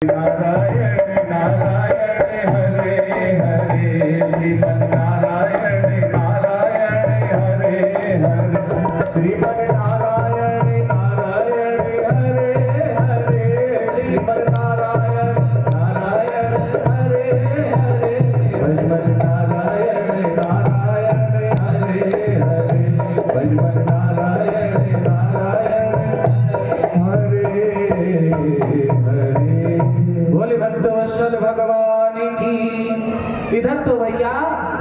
नारायण नारायण हरे हरे श्रीमन नारायण नारायण हरे हरे श्रीमन नारायण नारायण हरे हरे श्रीमन नारायण नारायण हरे हरे श्रीमन नारायण नारायण हरे हरे श्रीमन नारायण नारायण हरे हरे। बोले भक्तवत्सल भगवान की। इधर तो भैया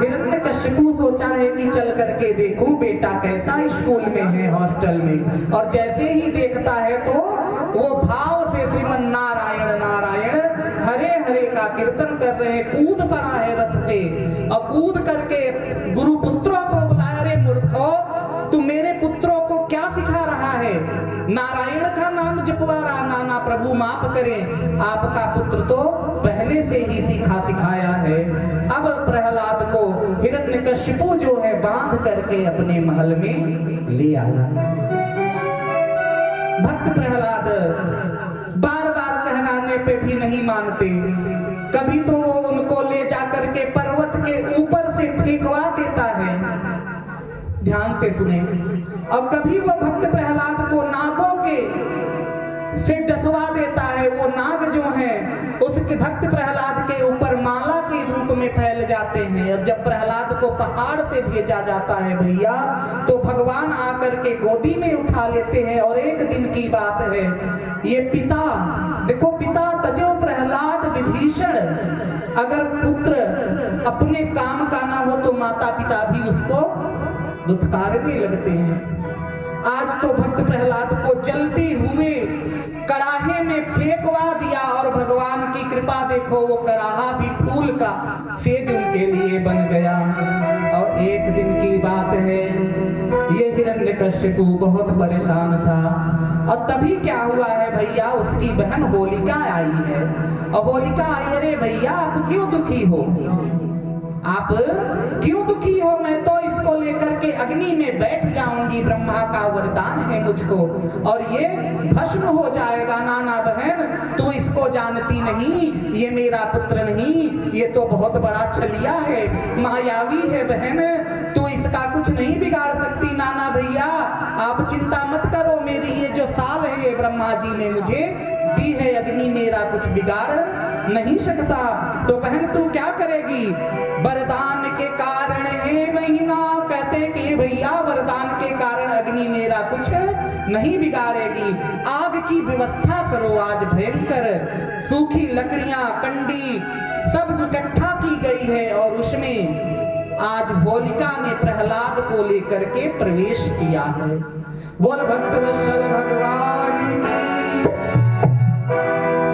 हिरण्यकशिपु सोचा है कि चल करके देखूं बेटा कैसा स्कूल में है, हॉस्टल में, और जैसे ही देखता है तो वो भाव से श्रीमन नारायण नारायण हरे हरे का कीर्तन कर रहे हैं। कूद पड़ा है रथ से और कूद करके गुरु पुत्रों को बुलाया, रे मूर्खो तुम मेरे पुत्रों को क्या सिखा रहा है? नारायण का नाम जपवा रहा। नाना प्रभु माफ करें, आपका पुत्र तो पहले से ही सीखा सिखाया है। अब प्रहलाद को हिरण्यकशिपु जो है बांध करके अपने महल में ले आया। भक्त प्रहलाद बार बार कहनाने पे भी नहीं मानते। कभी तो वो उनको ले जाकर के पर्वत के ऊपर से फेंकवा देता है, ध्यान से सुने। और कभी वो भक्त प्रहलाद को नागों के से डसवा देता है। वो नाग जो है उसके भक्त प्रहलाद के ऊपर माला के रूप में फैल जाते हैं। और जब प्रहलाद को पहाड़ से भेजा जाता है भैया, तो भगवान आकर के गोदी में उठा लेते हैं। और एक दिन की बात है, ये पिता देखो, पिता तजो प्रहलाद विभीषण। अगर पुत्र अपने काम का ना हो तो माता पिता भी उसको दुत्कारने लगते हैं। आज तो भक्त प्रहलाद को जलते हुए कड़ाहे में फेंकवा दिया और भगवान की कृपा देखो, वो कड़ाहा भी फूल का सेज उनके लिए बन गया। और एक दिन की बात है, ये हिरण्यकशिपु बहुत परेशान था। और तभी क्या हुआ है भैया, उसकी बहन होलिका आई है। और होलिका आई, अरे भैया आप क्यों दुखी हो? आप क्यों दुखी हो? मैं तो इसको लेकर के अग्नि में बैठ जाऊंगी, ब्रह्मा का वरदान है मुझको, और ये भस्म हो जाएगा। नाना बहन तू इसको जानती नहीं, ये मेरा पुत्र नहीं, ये तो बहुत बड़ा छलिया है, मायावी है बहन, तू इसका कुछ नहीं बिगाड़ सकती। नाना भैया आप चिंता मत करो, मेरी ये जो साल है ये ब्रह्मा जी ने मुझे दी है, अग्नि मेरा कुछ बिगाड़ नहीं सकता। तो बहन तू क्या करेगी? वरदान के कारण है महीना, कहते हैं कि भैया वरदान के कारण अग्नि मेरा कुछ नहीं बिगाड़ेगी। आग की व्यवस्था करो, आज भयंकर सूखी लकड़ियां कंडी सब इकट्ठा की गई है, और उसमें आज होलिका ने प्रहलाद को लेकर के प्रवेश किया है। बोल भक्तवत्सल भगवान की।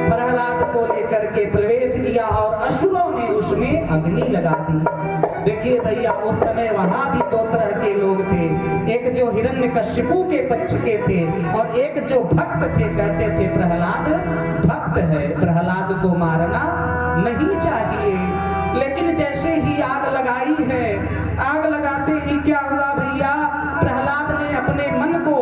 प्रहलाद को लेकर के प्रवेश किया और असुरों ने उसमें अग्नि लगा दी। देखिए भैया उस समय वहां भी दो तरह के लोग थे, एक जो हिरण्यकशिपु के पक्ष के थे और एक जो भक्त थे। कहते थे प्रहलाद भक्त है, प्रहलाद को मारना नहीं चाहिए। लेकिन जैसे ही आग लगाई है, आग लगाते ही क्या हुआ भैया, प्रहलाद ने अपने मन को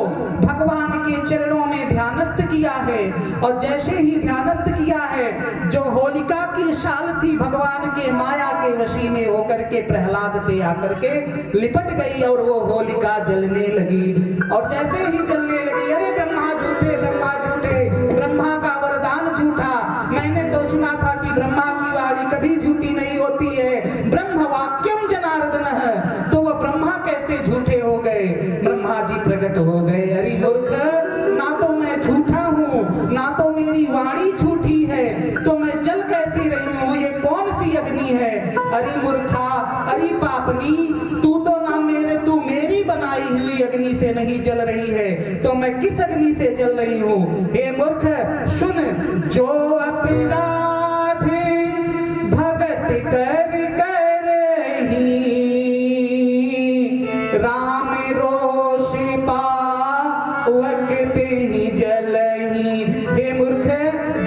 भगवान के चरणों में ध्यानस्थ किया है। और जैसे ही ध्यानस्थ किया है, जो होलिका की शाल थी भगवान के माया के वशी में होकर के प्रहलाद पे आकर के लिपट गई और वो होलिका जलने लगी। और जैसे ही जलने लगी, अरे ब्रह्मा झूठे, ब्रह्मा झूठे, ब्रह्मा का वरदान झूठा, मैंने तो सुना था कि ब्रह्मा की वाणी कभी झूठी नहीं होती है, ब्रह्म वाक्यम जनार्दन है, तो वो ब्रह्मा कैसे झूठे हो गए? ब्रह्मा जी प्रकट हो गए। अरे मूर्ख, ना तो मैं झूठा हूँ, ना तो मेरी वाणी झूठी है, तो मैं जल कैसे रही हूँ? ये कौन सी अग्नि है? अरे मूर्खा, अरे पापनी, तू तो ना तू मेरी बनाई हुई अग्नि से नहीं जल रही है, तो मैं किस अग्नि से जल रही हूँ? हे मूर्ख सुन, जो अपराध भगत कर करही, राम रोष पावक ही जलही। हे मूर्ख,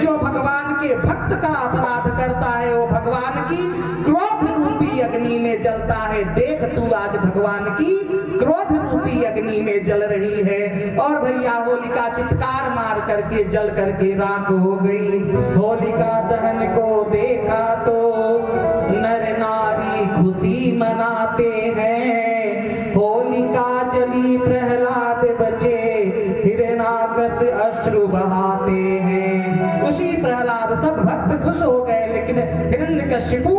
जो भगवान के भक्त का अपराध करता है वो भगवान की क्रोध रूपी अग्नि में जलता है। देख तू आज भगवान की क्रोध रूपी अग्नि में जल रही है। और भैया होलिका चित्कार मार करके जल करके राख हो गई। होलिका अब सब भक्त खुश हो गए, लेकिन हिरण्यकशिपु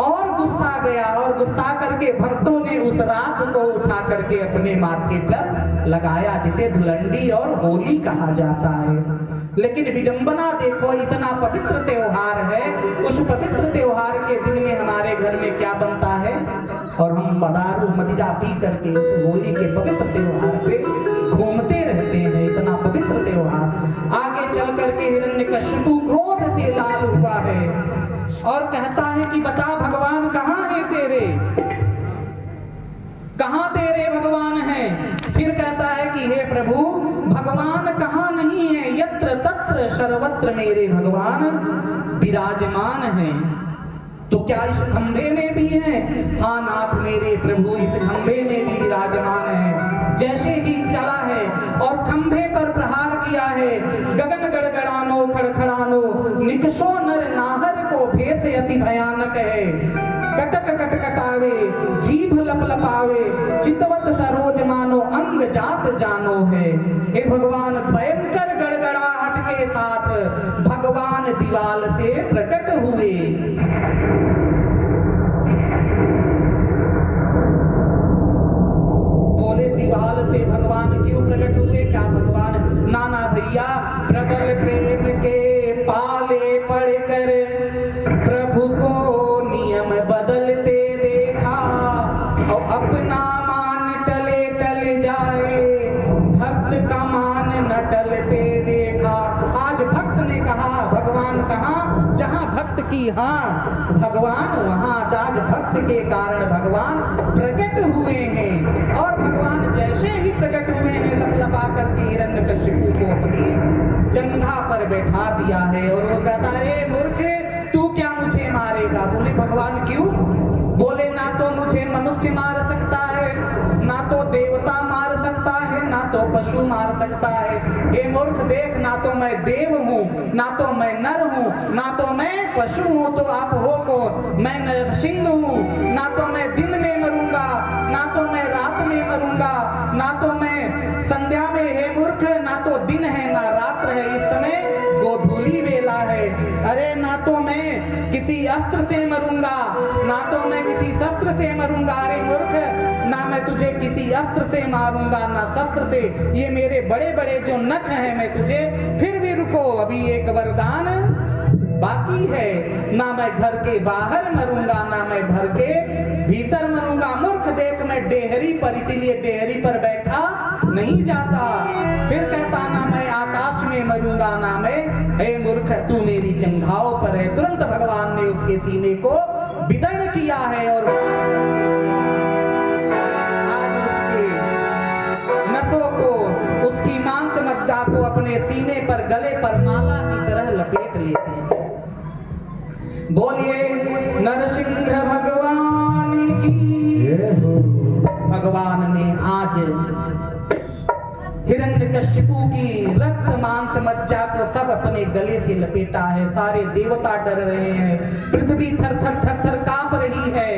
और गुस्सा गया, और गुस्सा करके भक्तों ने उस राख को उठा करके अपने माथे पर लगाया, जिसे धुलंडी और होली कहा जाता है। लेकिन विडंबना देखो, इतना पवित्र त्योहार है, उस पवित्र त्योहार के दिन में हमारे घर में क्या बनता है, और हम दारू मदिरा पी करके उस होली के पवित्र त्योहार पे घूमते रहते हैं। इतना पवित्र त्योहार आगे चल करके हिरण्यकशिपु क्रोध से लाल हुआ है और कहता है कि बता भगवान कहाँ है तेरे, कहाँ तेरे भगवान हैं। फिर कहता है कि हे प्रभु भगवान कहाँ नहीं है, यत्र तत्र सर्वत्र मेरे भगवान विराजमान हैं। तो क्या इस खंभे में भी है? हाँ नाथ मेरे प्रभु इस खंभे में भी विराजमान है। जैसे ही चला है और खंभे पर प्रहार किया है, गगन गड़गड़ानो खड़खड़ानो निकषो नर नाहर को भेष अति भयानक है। कटक कटकटावे जीभ लपलपावे चितवत सरोज मानो अंग जात जानो है। हे भगवान भयंकर गड़गड़ाहट के साथ भगवान दीवाल से प्रकट हुए। बोले दीवाल से भगवान क्यों प्रकट हुए? क्या भगवान नाना भैया प्रबल प्रेम के पाले पड़कर प्रभु को नियम बदलते देखा और अपना मान टले टल जाए, भक्त का मान न टलते देखा। आज भक्त ने कहा भगवान कहाँ, जहाँ भक्त की हाँ भगवान वहाँ। आज भक्त के कारण भगवान प्रकट हुए हैं, और भगवान जैसे ही प्रकट हुए हैं लपलपा करके हिरण्यकशिपु को अपनी जंघा पर बैठा दिया है। और वो कहता रे मूर्ख तू क्या मुझे मारेगा? बोले भगवान क्यों? बोले ना तो मुझे मनुष्य मार सकता है, ना तो देवता मार सकता है, ना तो पशु मार सकता है। हे मूर्ख देख, ना तो मैं देव हूँ, ना तो मैं नर हूँ, ना तो मैं पशु हूँ, तो आप हो कौन? मैं नरसिंह हूँ। ना तो मैं दिन में मरूंगा, ना तो मैं रात में मरूंगा, ना तो मैं संध्या में। हे मूर्ख ना तो दिन है ना रात्र है, इस समय गोधूली वेला है। अरे ना तो मैं किसी अस्त्र से मरूंगा, ना तो मैं किसी शस्त्र से मरूंगा। अरे मूर्ख ना मैं तुझे किसी अस्त्र से मारूंगा ना शस्त्र से, ये मेरे बड़े बड़े जो नख हैं मैं तुझे। फिर भी रुको, अभी एक वरदान बाकी है। ना मैं घर के बाहर मरूंगा, ना मैं घर के भीतर मरूंगा। मूर्ख देख मैं डेहरी पर, इसीलिए डेहरी पर बैठा नहीं जाता। फिर कहता ना मैं आकाश में मरूंगा, ना मैं। हे मूर्ख तू मेरी जंघाओं पर है। तुरंत भगवान ने उसके सीने को विदर्ण किया है और आज उसके नसों को, उसकी मांस मज्जा को अपने सीने पर गले पर माला की तरह लपेट लेते हैं। बोलिए नरसिंह भगवान की। भगवान ने आज हिरण्यकशिपु की रक्त मांस मज्जा को सब अपने गले से लपेटा है। सारे देवता डर रहे हैं, पृथ्वी थर थर थर थर कांप रही है,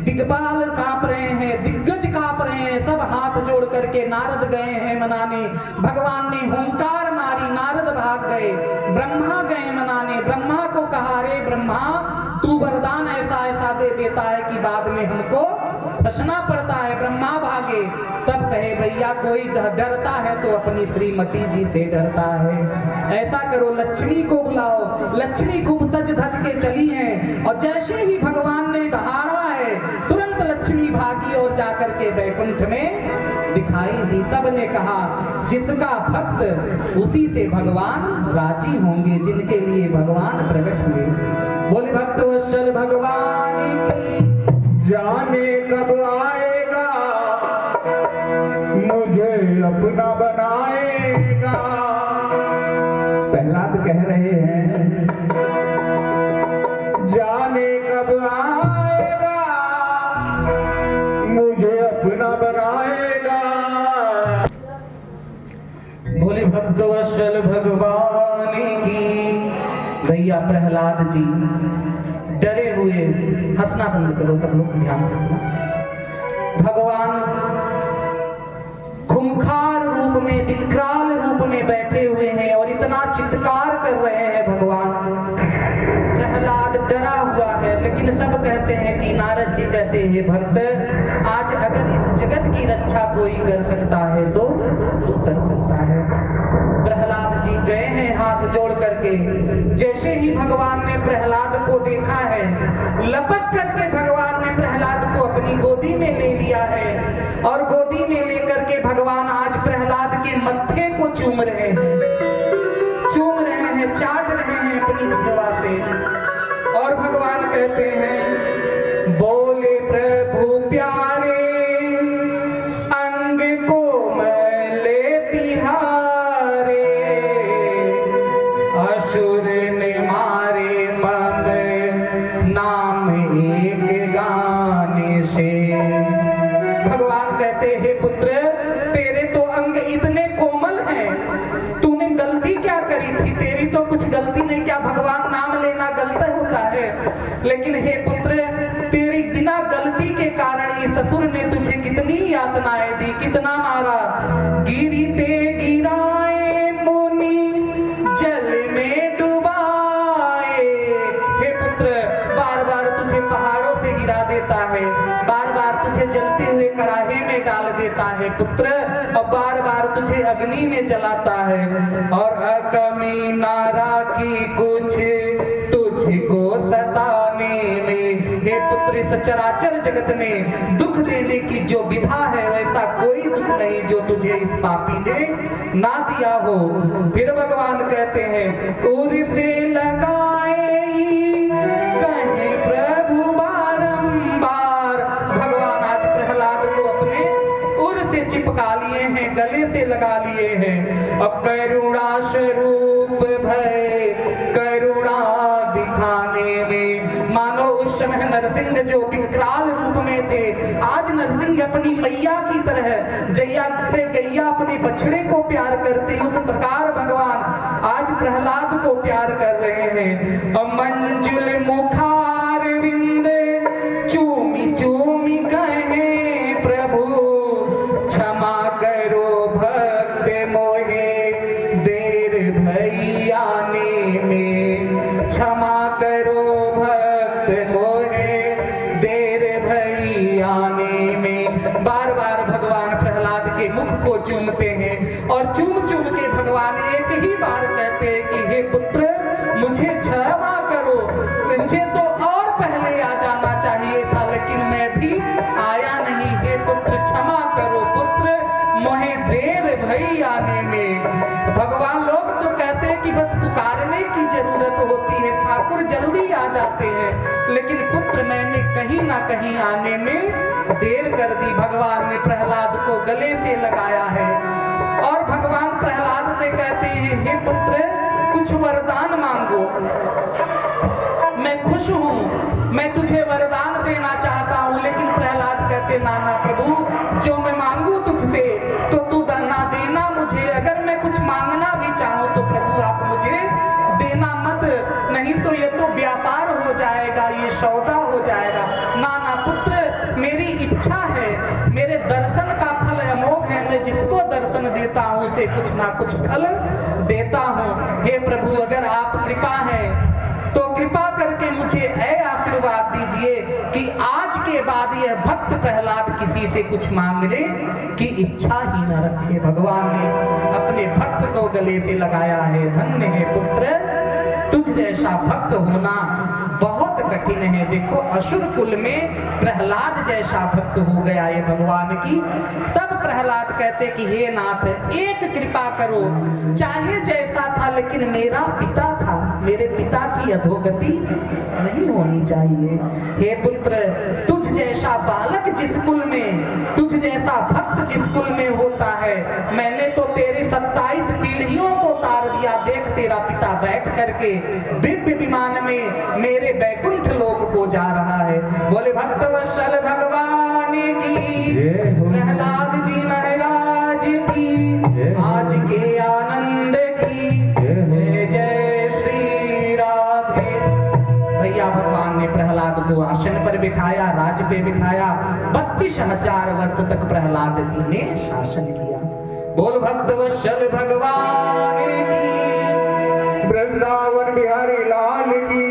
दिग्बाल कांप रहे हैं, दिग्गज कांप रहे हैं। सब हाथ जोड़ करके नारद गए हैं मनाने। भगवान ने हुंकार मारी, नारद भाग गए। ब्रह्मा गए मनाने, ब्रह्मा को कहा रे ब्रह्मा तू वरदान ऐसा ऐसा दे देता है कि बाद में हमको फंसना पड़ता है। ब्रह्मा भागे। तब कहे भैया कोई डरता है तो अपनी श्रीमती जी से डरता है। ऐसा करो लक्ष्मी को बुलाओ। लक्ष्मी खूब सज धज के चली हैं, और जैसे ही भगवान ने दहाड़ा है तुरंत लक्ष्मी भागी और जाकर के वैकुंठ में दिखाई दी। सब ने कहा जिसका भक्त उसी से भगवान राजी होंगे, जिनके लिए भगवान प्रकट हुए। बोले भक्तवत्सल भगवान की। जाने कब आएगा मुझे अपना बनाएगा। प्रहलाद कह रहे हैं जाने कब आएगा मुझे अपना बनाएगा। बोले भक्तवत्सल भगवान की। भैया प्रहलाद जी डरे हुए, हंसना बंद करो सब लोग, ध्यान से सुनो। भगवान खूंखार रूप में, विकराल रूप में बैठे हुए हैं और इतना चित्कार कर रहे हैं भगवान हे भक्त, आज अगर इस जगत की रक्षा कोई कर सकता है तो तू कर सकता है। प्रहलाद जी गए हैं हाथ जोड़ करके। जैसे ही भगवान ने प्रहलाद को देखा है, लपक करके भगवान ने प्रहलाद को अपनी गोदी में ले लिया है और गोदी में लेकर के भगवान आज प्रहलाद के मत्थे को चूम रहे हैं, चाट रहे हैं अपनी जिह्वा से। और भगवान कहते हैं, बोले प्रभु प्यारे अंग को मैले तिहारे, असुर ने मारे मम नाम एक गाने से। भगवान कहते हैं, पुत्र तेरे तो अंग इतने कोमल हैं, तूने गलती क्या करी थी? तेरी तो कुछ गलती नहीं, क्या भगवान नाम लेना गलत होता है? लेकिन हे पुत्र, तेरी बिना गलती के कारण इस असुर ने तुझे कितनी यातनाएं दी, कितना मारा। गिरते गिराए मुनि जल में डुबाए। हे पुत्र, बार बार तुझे पहाड़ों से गिरा देता है, बार बार तुझे जलते हुए कड़ाहे में डाल देता है पुत्र, और बार बार तुझे अग्नि में जलाता है, और अकमी नारा की कुछ तुझको सताने में। हे पुत्र, इस चराचर जगत में दुख देने की जो विधा है, वैसा कोई दुख नहीं जो तुझे इस पापी ने ना दिया हो। फिर भगवान कहते हैं, उर से लगाए कहे प्रभु बारंबार। भगवान आज प्रहलाद को अपने उर से चिपका लिए हैं, गले से लगा लिए हैं। अब करुणा स्वरूप भय करुणा दिखाने में, मानो उस समय नरसिंह जो विकराल रूप में थे, आज नरसिंह अपनी मैया की तरह जैया से गैया अपने बछड़े को प्यार करते, उस प्रकार भगवान आज प्रहलाद को प्यार कर रहे हैं। मंजुल मुखार विंद चूमी चूमी कहे प्रभु, क्षमा करो भक्त मोहे देर भई आने में, क्षमा करो भक्त मोहे देर भई आने में। बार बार भगवान प्रहलाद के मुख को चूमते हैं और चूम चूम के भगवान एक ही बार कहते हैं कि हे पुत्र, मुझे क्षमा करो, मुझे तो और पहले आ जाना चाहिए था, लेकिन मैं भी आया नहीं। हे पुत्र क्षमा करो पुत्र, मोहे देर भई आने में। भगवान लोग तो कहते हैं कि बस पुकारने की जरूरत होती है, ठाकुर जल्दी आ जाते हैं, लेकिन पुत्र मैंने कहीं ना कहीं आने में देर कर दी। भगवान ने प्रहलाद को गले से लगाया है और भगवान प्रहलाद से कहते हैं, हे पुत्र कुछ वरदान मांगो, मैं खुश हूँ, मैं तुझे वरदान देना चाहता हूँ। लेकिन प्रहलाद कहते, नाना प्रभु, जो मैं मांगू तुझसे तो तू ना देना मुझे, अगर मैं कुछ मांगना भी चाहूँ तो प्रभु आप मुझे देना मत, नहीं तो ये तो व्यापार हो जाएगा, ये सौदा हो जाएगा। नाना पुत्र, मेरी इच्छा है, मेरे दर्शन का फल अमोघ है, मैं जिसको दर्शन देता हूँ उसे कुछ ना कुछ फल देता हूँ। हे प्रभु, अगर आप कृपा है तो कृपा करके मुझे ऐसा आशीर्वाद दीजिए कि आज के बाद यह भक्त प्रहलाद किसी से कुछ मांगने की इच्छा ही न रखे। भगवान ने अपने भक्त को गले से लगाया है। धन्य है पुत्र, तुझ जैसा भक्त होना बहुत कठिन है। देखो, असुर कुल में प्रहलाद जैसा भक्त हो गया ये भगवान की। तब प्रहलाद कहते कि हे नाथ, एक कृपा करो, चाहे जैसा था लेकिन मेरा पिता था, मेरे पिता की अधोगति नहीं होनी चाहिए। हे पुत्र, तुझ जैसा बालक जिस कुल में, तुझ जैसा भक्त जिस कुल में होता है, मैंने तो तेरे 27 पीढ़ियों को तार दिया। देख, तेरा पिता बैठ करके दिव्य विमान में मेरे बैकुंठ लोक को जा रहा है। बोले भक्तवत्सल भगवान की, प्रहलाद जी महाराज की, आज के आनंद की जय जय श्री राधे। भैया, भगवान ने प्रहलाद को आसन पर बिठाया, राज पे बिठाया। 32,000 वर्ष तक प्रहलाद जी ने शासन किया। बोल भक्तवत्सल भगवान